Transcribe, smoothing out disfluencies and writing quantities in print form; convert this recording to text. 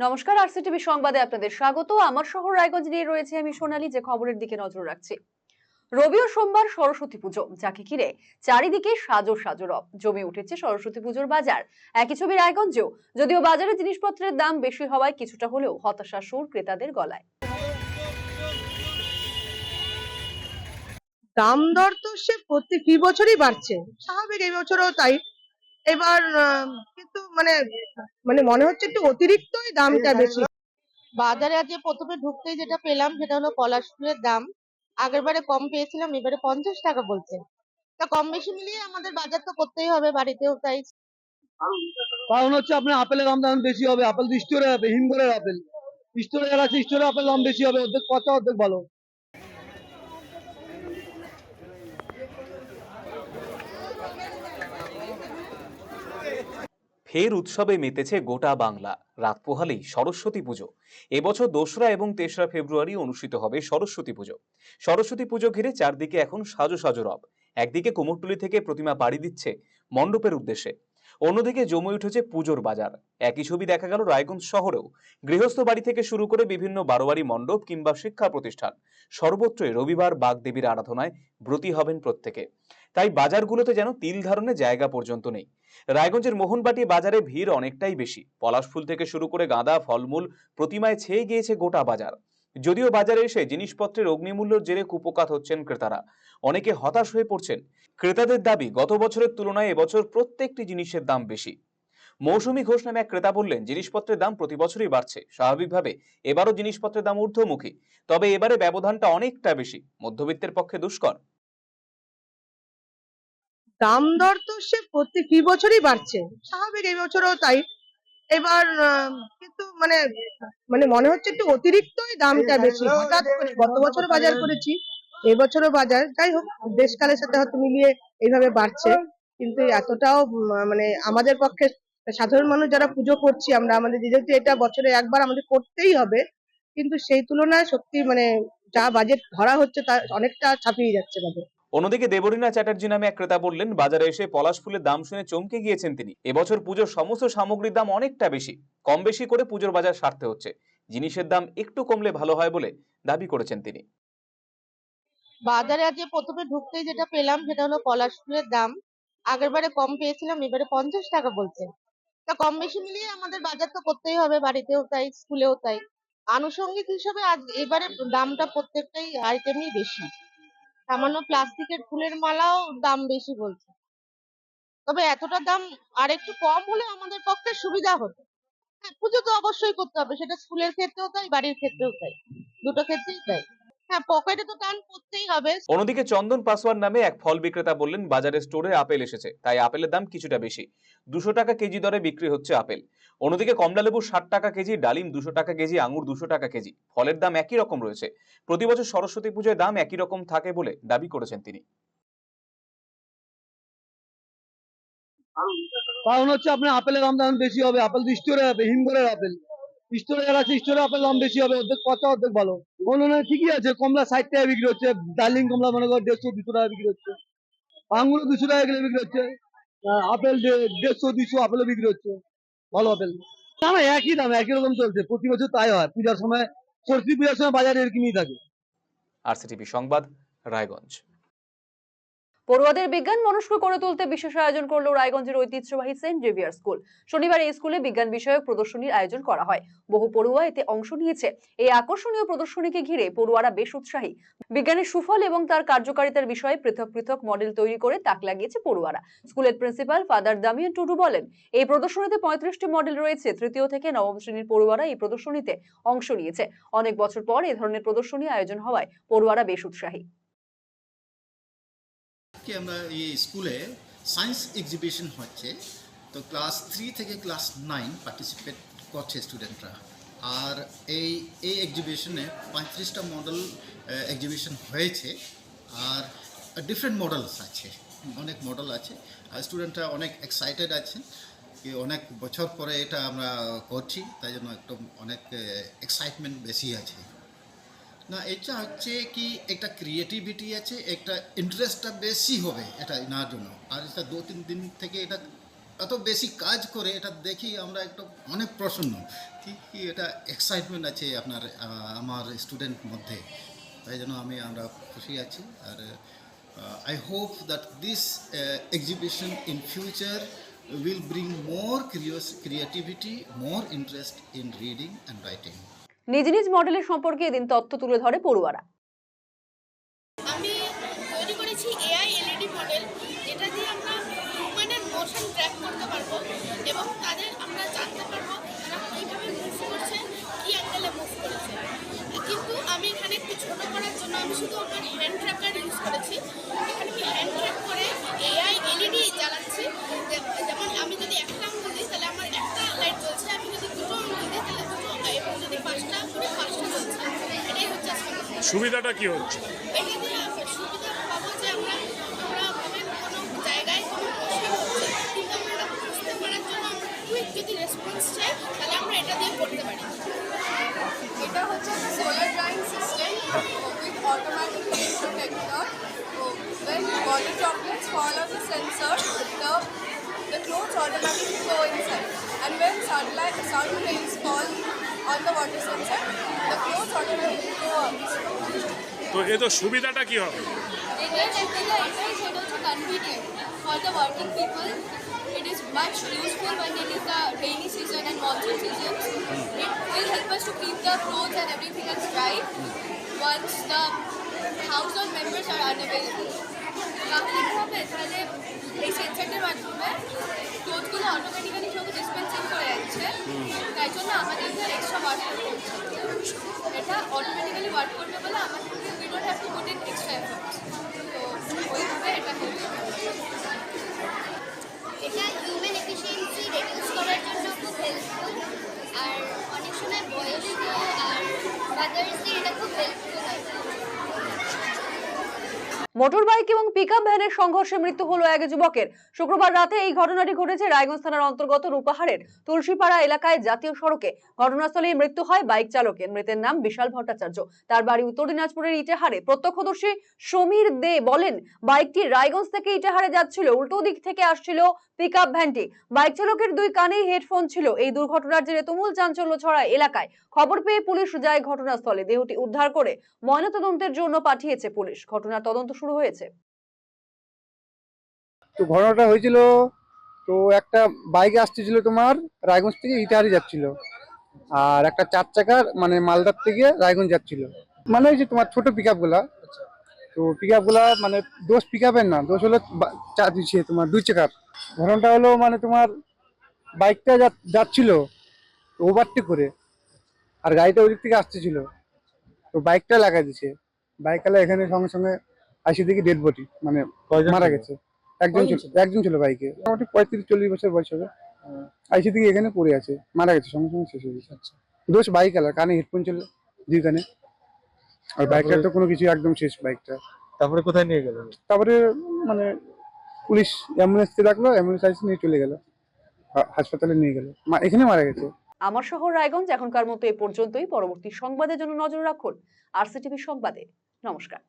নমস্কার, আরসিটিভি সংবাদে আপনাদের স্বাগত। আমার শহর রায়গঞ্জ নিয়ে রয়েছে আমি সোনালী, যে খবরের দিকে নজর রাখছি। রবি ও সোমবার সরস্বতী পুজো, যাকে ঘিরে চারিদিকে সাজো সাজো রব। জমে উঠেছে সরস্বতী পুজোর বাজার। একই ছবি রায়গঞ্জেও, যদিও বাজারে জিনিসপত্রের দাম বেশি হওয়ায় কিছুটা হলেও হতাশা সুর ক্রেতাদের গলায়। দাম দর তো সে ফি বছরই বাড়ছে, স্বাভাবিক, এই বছরও তাই। এবার কিন্তু মানে মানে মনে হচ্ছে একটু অতিরিক্তই দামটা বেশি। বাজারে আজকে প্রথমে ঢুকতেই যেটা পেলাম সেটা হলো পলাশ ফুলের দাম। আগের বারে কম পেয়েছিলাম, এবারে 50 টাকা বলছে। তা কম বেশি মিলিয়ে আমাদের বাজার তো করতেই হবে, বাড়িতেও তাই। কারণ হচ্ছে আপনার আপেলের দাম বেশি হবে। আপেল স্টোরে হবে, হিমঘরের আপেল স্টোরে যারা আছে, স্টোরে আপেল দাম বেশি হবে, অর্ধেক পচা অর্ধেক ভালো। ফের উৎসবে মেতেছে গোটা বাংলা। রাত পোহালেই সরস্বতী পুজো। এবছর 2রা এবং 3রা ফেব্রুয়ারি অনুষ্ঠিত হবে সরস্বতী পুজো। সরস্বতী পুজো ঘিরে চারদিকে এখন সাজো সাজো রব। একদিকে কুমোরটুলি থেকে প্রতিমা পাড়ি দিচ্ছে মণ্ডপের উদ্দেশ্যে, অন্যদিকে জমে উঠেছে পুজোর বাজার। একই ছবি দেখা গেল রায়গঞ্জ শহরেও। গৃহস্থ বাড়ি থেকে শুরু করে বিভিন্ন বারোয়ারি মণ্ডপ কিংবা শিক্ষা প্রতিষ্ঠান, সর্বত্রই রবিবার বাগদেবীর আরাধনায় ব্রতী হবেন প্রত্যেকে। তাই বাজারগুলোতে যেন তিল ধারণের জায়গা পর্যন্ত নেই। রায়গঞ্জের মোহনবাটি বাজারে ভিড় অনেকটাই বেশি। পলাশ ফুল থেকে শুরু করে গাঁদা, ফলমূল প্রতিমায় ছেয়ে গিয়েছে গোটা বাজার। যদিও বাজারে এসে জিনিসপত্রের অগ্নিমূল্যের জেরে কুপোকাত হচ্ছেন ক্রেতারা, অনেকে হতাশ হয়ে পড়ছেন। ক্রেতাদের দাবি, গত বছরের তুলনায় এবছর প্রত্যেকটি জিনিসের দাম বেশি। মৌসুমী ঘোষ নামে এক ক্রেতা বললেন, জিনিসপত্রের দাম প্রতি বছরই বাড়ছে। স্বাভাবিকভাবে এবারও জিনিসপত্রের দাম ঊর্ধ্বমুখী, তবে এবারে ব্যবধানটা অনেকটা বেশি। মধ্যবিত্তের পক্ষে দুষ্কর। দাম দর তো সে ফি বছরই বাড়ছে, স্বাভাবিক, এই বছরও তাই। এবার কিন্তু মানে মানে মনে হচ্ছে একটু অতিরিক্তই দামটা বেশি। হঠাৎ করে গত বছর বাজার করেছি, এবছরও বাজার, যাই হোক দেশকালের সাথে হয়তো মিলিয়ে এইভাবে বাড়ছে। কিন্তু এতটাও মানে আমাদের পক্ষে, সাধারণ মানুষ যারা পুজো করছি আমরা, আমাদের যেহেতু এটা বছরে একবার আমাদের করতেই হবে, কিন্তু সেই তুলনায় সত্যি মানে যা বাজেট ধরা হচ্ছে তা অনেকটা ছাপিয়ে যাচ্ছে বাজেট। অন্যদিকে দেবরীনা চ্যাটার্জি নামে এক ক্রেতা বললেন, বাজারে এসে পলাশ ফুলের দাম শুনে চমকে গিয়েছেন তিনি। এবছর পুজোর সমস্ত সামগ্রীর দাম অনেকটা বেশি। কম বেশি করে পুজোর বাজার সারতে হচ্ছে। জিনিসের দাম একটু কমলে ভালো হয় বলে দাবি করেছেন তিনি। বাজারে আজকে প্রথমে ঢুকতেই যেটা পেলাম সেটা হলো পলাশ ফুলের দাম। আগের বারে কম পেয়েছিলাম, এবারে 50 টাকা বলছে। তা কম বেশি মিলিয়ে আমাদের বাজার তো করতেই হবে, বাড়িতেও তাই, স্কুলেও তাই। আনুষঙ্গিক হিসাবে আজ এবারে দামটা প্রত্যেকটাই আইটেমই বেশি। সামান্য প্লাস্টিকের ফুলের মালাও দাম বেশি বলছে। তবে এতটা দাম আর একটু কম হলে আমাদের পক্ষে সুবিধা হতো। হ্যাঁ, পুজো তো অবশ্যই করতে হবে, সেটা স্কুলের ক্ষেত্রেও তাই, বাড়ির ক্ষেত্রেও তাই, দুটো ক্ষেত্রেই তাই। হ্যাঁ, পকেটে তো টান পড়তেই হবে। অন্যদিকে চন্দন পাসওয়ান নামে এক ফল বিক্রেতা বললেন, বাজারে স্টোরে আপেল এসেছে, তাই আপেলের দাম কিছুটা বেশি। 200 টাকা কেজি দরে বিক্রি হচ্ছে আপেল। অন্যদিকে কমলালেবু 60 টাকা কেজি, ডালিম 200 টাকা কেজি, আঙুর 200 টাকা কেজি। ফলের দাম একই রকম রয়েছে। প্রতি বছর সরস্বতী পুজোয় দাম একই রকম থাকে বলে দাবি করেছেন তিনি। কারণ হচ্ছে আপনার আপেলের দাম বেশি হবে। আপেল স্টোরে হবে, হিমঘরের আপেল স্টোরে যারা আছে, স্টোরে আপেল দাম বেশি হবে, অর্ধেক পচা অর্ধেক ভালো। অন্য ঠিকই আছে, কমলা 60 টাকা বিক্রি হচ্ছে, ডার্লিং কমলা মনে করো 150-200 টাকা বিক্রি হচ্ছে, আঙুর 200 টাকা কিলো বিক্রি হচ্ছে, আপেল 150-200 আপেলও বিক্রি হচ্ছে, ভালো আপেল। না না, একই দাম, একই রকম চলছে, প্রতি বছর তাই হয়। পূজার সময়, সরস্বতী পূজার সময় বাজারে এরকমই থাকে। আরসিটিভি সংবাদ, রায়গঞ্জ। পড়ুয়াদের বিজ্ঞান মনস্ক করে তুলতে বিশেষ আয়োজন করলো রায়গঞ্জের ঐতিহ্যবাহী সেন্ট জেভিয়ার স্কুল। শনিবার এই স্কুলে বিজ্ঞান বিষয়ক প্রদর্শনীর আয়োজন করা হয়। বহু পড়ুয়া এতে অংশ নিয়েছে। এই আকর্ষণীয় প্রদর্শনীকে ঘিরে পড়ুয়ারা বেশ উৎসাহী। বিজ্ঞানের সুফল এবং তার কার্যকারিতার বিষয়ে পৃথক পৃথক মডেল তৈরি করে তাক লাগিয়েছে পড়ুয়ারা। স্কুলের প্রিন্সিপাল ফাদার দামিয়ান টুডু বলেন, এই প্রদর্শনীতে 35টি মডেল রয়েছে। তৃতীয় থেকে নবম শ্রেণীর পড়ুয়ারা এই প্রদর্শনীতে অংশ নিয়েছে। অনেক বছর পর এ ধরনের প্রদর্শনী আয়োজন হওয়ায় পড়ুয়ারা বেশ উৎসাহী। আমরা এই স্কুলে সায়েন্স এক্সিবিশন হচ্ছে, তো ক্লাস 3 থেকে ক্লাস 9 পার্টিসিপেট করছে স্টুডেন্টরা। আর এই এক্সিবিশনে 35টা মডেল এক্সিবিশন হয়েছে। আর ডিফারেন্ট মডেলস আছে, অনেক মডেল আছে। আর স্টুডেন্টরা অনেক এক্সাইটেড আছে, অনেক বছর পরে এটা আমরা করছি, তাই জন্য একটু অনেক এক্সাইটমেন্ট বেশি আছে। না, এটা হচ্ছে কি একটা ক্রিয়েটিভিটি আছে, একটা ইন্টারেস্টটা বেশি হবে এটা নেওয়ার জন্য। আর এটা 2-3 দিন থেকে এটা এত বেশি কাজ করে এটা দেখি আমরা একটু অনেক প্রসন্ন কি কি এটা এক্সাইটমেন্ট আছে আপনার আমার স্টুডেন্ট মধ্যে, তাই জন্য আমরা খুশি আছি। আর I hope that this exhibition in future will bring more creativity, more interest in reading and writing. নিজ নিজ মডেলের সম্পর্কে এদিন তথ্য তুলে ধরে পড়ুয়ারা। আমি তৈরি করেছি এআই এলইডি মডেল, যেটা দিয়ে আমরা হিউম্যানের মোশন ট্র্যাক করতে পারবো এবং তাদের আমরা জানতে পারবো তারা কীভাবে মুভ করছে, কী অ্যাঙ্গেলে মুভ করেছে। কিন্তু আমি এখানে একটু ছোটো করার জন্য আমি শুধু আমার হ্যান্ড ট্র্যাকার ইউজ করেছি। এখানে আমি হ্যান্ড ট্র্যাক করে এআই এলইডি জ্বালাচ্ছি। যেমন আমি যদি একটা আঙুল দিই তাহলে আমার একটা লাইট জ্বলছে, আমি যদি দুটো আঙুল দিই তাহলে দুটো, এবং যদি পাঁচটা করি পাঁচটা জ্বলছে। এটাই হচ্ছে সুবিধাটা কি হচ্ছে? এটা দিয়ে সুবিধা পাবো যে আমরা ভাবেন কোনো জায়গায় কোনো প্রশ্ন হচ্ছে কিন্তু আমরা এটা বুঝতে পারার জন্য আমরা কুইক যদি রেসপন্স চাই তাহলে আমরা এটা দিয়ে করতে পারি। এটা হচ্ছে একটা solar drawing system with automatic head protector. When water droplets fall on the sensor, the clothes automatically go inside, and when sun rays fall on the water sensor, the clothes automatically go out. তো এ তো সুবিধাটা কি হবে? এটাই সেটা হচ্ছে convenient for the working people. It is much useful when it is the rainy season and monsoon seasons. It will help us to keep the clothes and everything else dry once the household members are unavailable. তাহলে কী হবে, তাহলে এই সেন্সারটার মাধ্যমে ক্লোথগুলো automatically সব dispensing করে যাচ্ছে, তাই জন্য আমাদের এক্সট্রা ওয়ার্ক করতে হচ্ছে। এটা অটোমেটিক্যালি ওয়ার্ক করবে বলে আমাদের we don't have to put in extra efforts. তো ওইভাবে এটা হচ্ছে। এটা হিউম্যান এফিসিয়েন্সি রিডিউস করার জন্য খুব হেল্পফুল, আর অনেক সময় বয়স্ক আর মাদার্সদের এটা খুব হেল্পফুল হয়। মোটর বাইক এবং পিকআপ ভ্যানের সংঘর্ষে মৃত্যু হলো এক যুবকের। শুক্রবার রাতে এই ঘটনাটি ঘটেছে রায়গঞ্জ থানার অন্তর্গত রূপাহারের তুলসীপাড়া এলাকায় জাতীয় সড়কে। ঘটনাস্থলে মৃত্যু হয় বাইক চালকের। মৃতের নাম বিশাল ভট্টাচার্য। তার বাড়ি উত্তর দিনাজপুরের ইটাহারে। প্রত্যক্ষদর্শী সমীর দে বলেন, বাইকটি রায়গঞ্জ থেকে ইটাহারে যাচ্ছিল, উল্টো দিক থেকে আসছিল পিকআপ ভ্যানটি। বাইক চালকের দুই কানেই হেডফোন ছিল। এই দুর্ঘটনার জেরে তুমুল চাঞ্চল্য ছড়ায় এলাকায়। খবর পেয়ে পুলিশ যায় ঘটনাস্থলে। দেহটি উদ্ধার করে ময়নাতদন্তের জন্য পাঠিয়েছে পুলিশ। ঘটনার তদন্ত শুরু হয়েছে। তো ঘটনাটা হয়েছিল, তো একটা বাইকে আসতেছিল তোমার রায়গঞ্জ থেকে ইটাহারি যাচ্ছিল, আর একটা 4 চাকার মানে মালদার থেকে রায়গঞ্জ যাচ্ছিল। মানে ওই যে তোমার ছোট পিক আপ গুলা, তো পিক আপ গুলা মানে দোষ পিক আপের না, দোষ হলো তোমার 2 চাকার। ঘটনাটা হলো মানে তোমার বাইকটা যাচ্ছিল ওভারটেক করে, আর গাড়িটা ওই দিক থেকে আসতেছিল, তো বাইকটা লাগাই দিছে। বাইকওয়ালা এখানে সঙ্গে সঙ্গে আইসি থেকে ডেড বডি, মানে মারা গেছে। একজন ছিল বাইকে, মোটামুটি 35-40 বছর বয়স হবে। আইসি থেকে এখানে পড়ে আছে, মারা গেছে, সঙ্গে সঙ্গে শেষ হয়ে গেছে। দোষ বাইকওয়ালা, কানে হেডফোন ছিল 2 কানে, আর বাইকটা তো কোনো কিছু একদম শেষ বাইকটা। তারপরে কোথায় নিয়ে গেল? তারপরে মানে পুলিশ অ্যাম্বুলেন্সকে ডাকলো, অ্যাম্বুলেন্স আইসি নিয়ে চলে গেল, হাসপাতালে নিয়ে গেল, এখানে মারা গেছে। আমার শহর রায়গঞ্জ এখনকার মতো এ পর্যন্তই। পরবর্তী সংবাদের জন্য নজর রাখুন আরসিটিভি সংবাদে। নমস্কার।